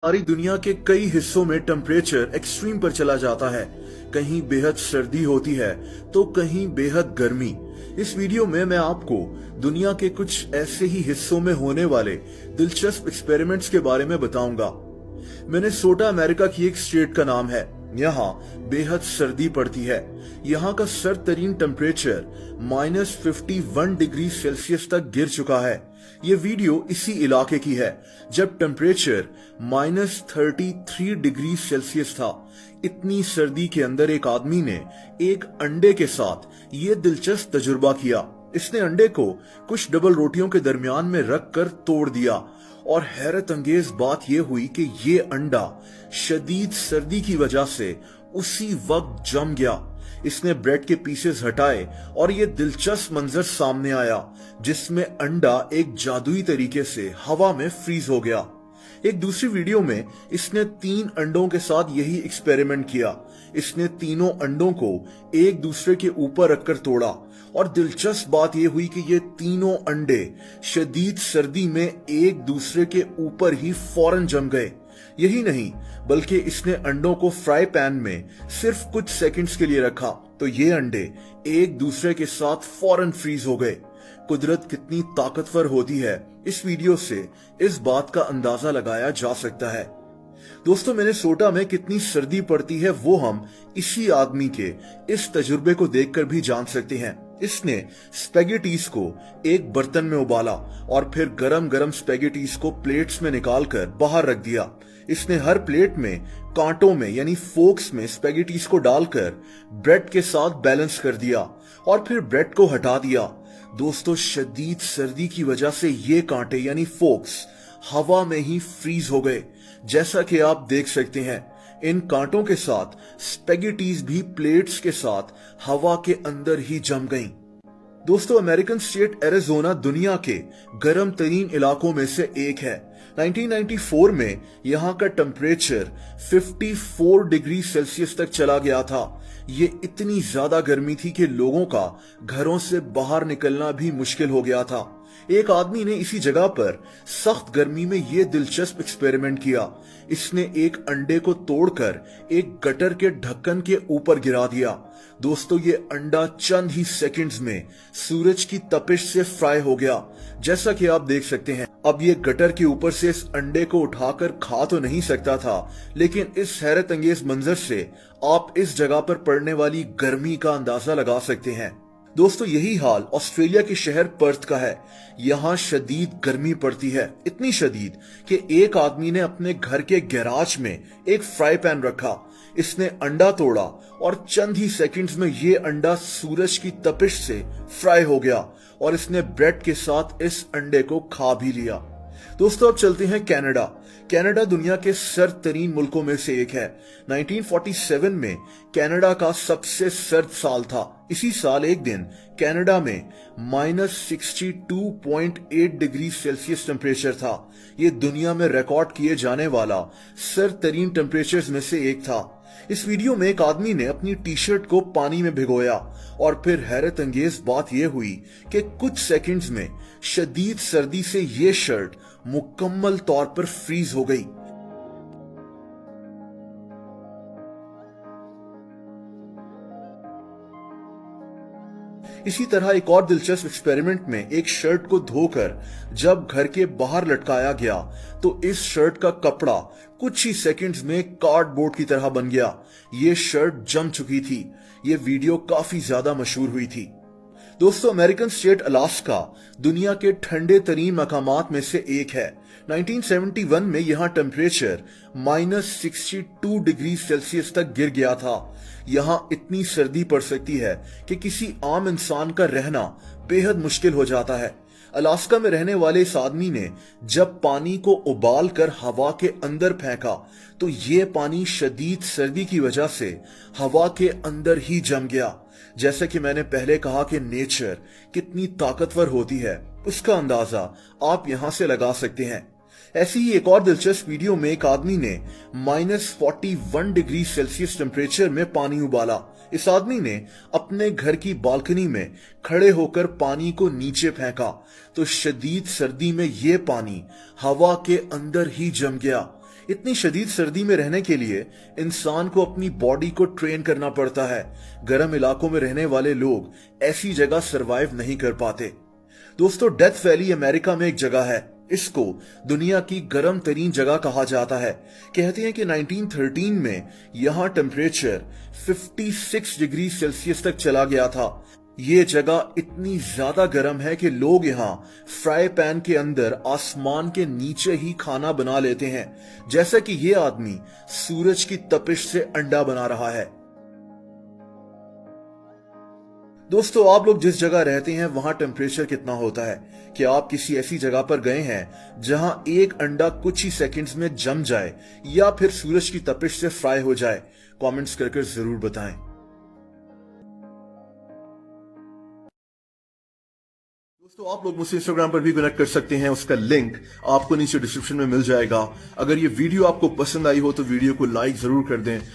सारी दुनिया के कई हिस्सों में टेम्परेचर एक्सट्रीम पर चला जाता है। कहीं बेहद सर्दी होती है तो कहीं बेहद गर्मी। इस वीडियो में मैं आपको दुनिया के कुछ ऐसे ही हिस्सों में होने वाले दिलचस्प एक्सपेरिमेंट्स के बारे में बताऊंगा। मिनेसोटा अमेरिका की एक स्टेट का नाम है। यहाँ बेहद सर्दी पड़ती है। यहाँ का सर्द तरीन टेम्परेचर -51 डिग्री सेल्सियस तक गिर चुका है। ये वीडियो इसी इलाके की है जब टेम्परेचर -33 डिग्री सेल्सियस था। इतनी सर्दी के अंदर एक आदमी ने एक अंडे के साथ ये दिलचस्प तजुर्बा किया। इसने अंडे को कुछ डबल रोटियों के दरमियान में रख कर तोड़ दिया और हैरत अंगेज बात यह हुई कि ये अंडा शदीद सर्दी की वजह से उसी वक्त जम गया। इसने ब्रेड के पीसेस हटाए और ये दिलचस्प मंजर सामने आया जिसमें अंडा एक जादुई तरीके से हवा में फ्रीज हो गया। एक दूसरी वीडियो में इसने 3 अंडों के साथ यही एक्सपेरिमेंट किया। इसने तीनों अंडों को एक दूसरे के ऊपर रखकर तोड़ा और दिलचस्प बात यह हुई कि ये तीनों अंडे शदीद सर्दी में एक दूसरे के ऊपर ही फौरन जम गए। यही नहीं बल्कि इसने अंडों को फ्राई पैन में सिर्फ कुछ सेकंड्स के लिए रखा तो ये अंडे एक दूसरे के साथ फौरन फ्रीज हो गए। कुदरत कितनी ताकतवर होती है, इस वीडियो से इस बात का अंदाजा लगाया जा सकता है। दोस्तों, मिनेसोटा में कितनी सर्दी पड़ती है वो हम इसी आदमी के इस तजुर्बे को देखकर भी जान सकते हैं। इसने स्पेगेटीज को एक बर्तन में उबाला और फिर गरम गरम स्पेगेटीज को प्लेट्स में निकालकर बाहर रख दिया। इसने हर प्लेट में कांटों में यानी फोक्स में स्पेगेटीज को डालकर ब्रेड के साथ बैलेंस कर दिया और फिर ब्रेड को हटा दिया। दोस्तों, शदीद सर्दी की वजह से ये कांटे यानी फोक्स हवा में ही फ्रीज हो गए। जैसा कि आप देख सकते हैं, इन कांटों के साथ स्पेगेटीज भी प्लेट्स के साथ हवा के अंदर ही जम गईं। दोस्तों, अमेरिकन स्टेट एरिज़ोना दुनिया के गर्म तरीन इलाकों में से एक है। 1994 में यहाँ का टेम्परेचर 54 डिग्री सेल्सियस तक चला गया था। ये इतनी ज्यादा गर्मी थी कि लोगों का घरों से बाहर निकलना भी मुश्किल हो गया था। एक आदमी ने इसी जगह पर सख्त गर्मी में ये दिलचस्प एक्सपेरिमेंट किया। इसने एक अंडे को तोड़कर एक गटर के ढक्कन के ऊपर गिरा दिया। दोस्तों, ये अंडा चंद ही सेकंड्स में सूरज की तपिश से फ्राई हो गया, जैसा कि आप देख सकते हैं। अब ये गटर के ऊपर से इस अंडे को उठाकर खा तो नहीं सकता था, लेकिन इस हैरत अंगेज मंजर से आप इस जगह पर पड़ने वाली गर्मी का अंदाजा लगा सकते हैं। दोस्तों, यही हाल ऑस्ट्रेलिया के शहर पर्थ का है। यहाँ शदीद गर्मी पड़ती है, इतनी शदीद कि एक आदमी ने अपने घर के गैराज में एक फ्राई पैन रखा। इसने अंडा तोड़ा और चंद ही सेकंड्स में ये अंडा सूरज की तपिश से फ्राई हो गया और इसने ब्रेड के साथ इस अंडे को खा भी लिया। दोस्तों, अब चलते हैं कनाडा। कनाडा दुनिया के सर्द तरीन मुल्कों में से एक है। 1947 में कनाडा का सबसे सर्द साल था। इसी साल एक दिन कनाडा में -62.8 डिग्री सेल्सियस टेम्परेचर था। ये दुनिया में रिकॉर्ड किए जाने वाला सर्द तरीन टेम्परेचर में से एक था। इस वीडियो में एक आदमी ने अपनी टी शर्ट को पानी में भिगोया और फिर हैरत अंगेज बात यह हुई कि कुछ सेकंड्स में शदीद सर्दी से ये शर्ट मुकम्मल तौर पर फ्रीज हो गई। इसी तरह एक और दिलचस्प एक्सपेरिमेंट में एक शर्ट को धोकर जब घर के बाहर लटकाया गया तो इस शर्ट का कपड़ा कुछ ही सेकंड्स में कार्डबोर्ड की तरह बन गया। ये शर्ट जम चुकी थी। ये वीडियो काफी ज्यादा मशहूर हुई थी। दोस्तों, अमेरिकन स्टेट अलास्का दुनिया के ठंडे तरीन मकामात में से एक है। 1971 में यहाँ टेम्परेचर -62 डिग्री सेल्सियस तक गिर गया था। यहाँ इतनी सर्दी पड़ सकती है कि किसी आम इंसान का रहना बेहद मुश्किल हो जाता है। अलास्का में रहने वाले इस आदमी ने जब पानी को उबाल कर हवा के अंदर फेंका तो ये पानी शदीद सर्दी की वजह से हवा के अंदर ही जम गया। जैसे कि मैंने पहले कहा कि नेचर कितनी ताकतवर होती है, उसका अंदाजा आप यहां से लगा सकते हैं। ऐसी ही एक और दिलचस्प वीडियो में एक आदमी ने -41 डिग्री सेल्सियस टेम्परेचर में पानी उबाला। इस आदमी ने अपने घर की बालकनी में खड़े होकर पानी को नीचे फेंका तो शदीद सर्दी में ये पानी हवा के अंदर ही जम गया। इतनी शदीद सर्दी में रहने के लिए इंसान को अपनी बॉडी को ट्रेन करना पड़ता है। गर्म इलाकों में रहने वाले लोग ऐसी जगह सरवाइव नहीं कर पाते। दोस्तों, डेथ वैली अमेरिका में एक जगह है। इसको दुनिया की गर्म तरीन जगह कहा जाता है। कहते हैं कि 1913 में यहां टेम्परेचर 56 डिग्री सेल्सियस तक चला गया था। ये जगह इतनी ज्यादा गर्म है कि लोग यहाँ फ्राई पैन के अंदर आसमान के नीचे ही खाना बना लेते हैं, जैसा कि ये आदमी सूरज की तपिश से अंडा बना रहा है। दोस्तों, आप लोग जिस जगह रहते हैं वहां टेम्परेचर कितना होता है? क्या आप किसी ऐसी जगह पर गए हैं जहां एक अंडा कुछ ही सेकंड्स में जम जाए या फिर सूरज की तपिश से फ्राई हो जाए? कमेंट्स करके जरूर बताएं। दोस्तों, आप लोग मुझसे इंस्टाग्राम पर भी कनेक्ट कर सकते हैं। उसका लिंक आपको नीचे डिस्क्रिप्शन में मिल जाएगा। अगर ये वीडियो आपको पसंद आई हो तो वीडियो को लाइक जरूर कर दें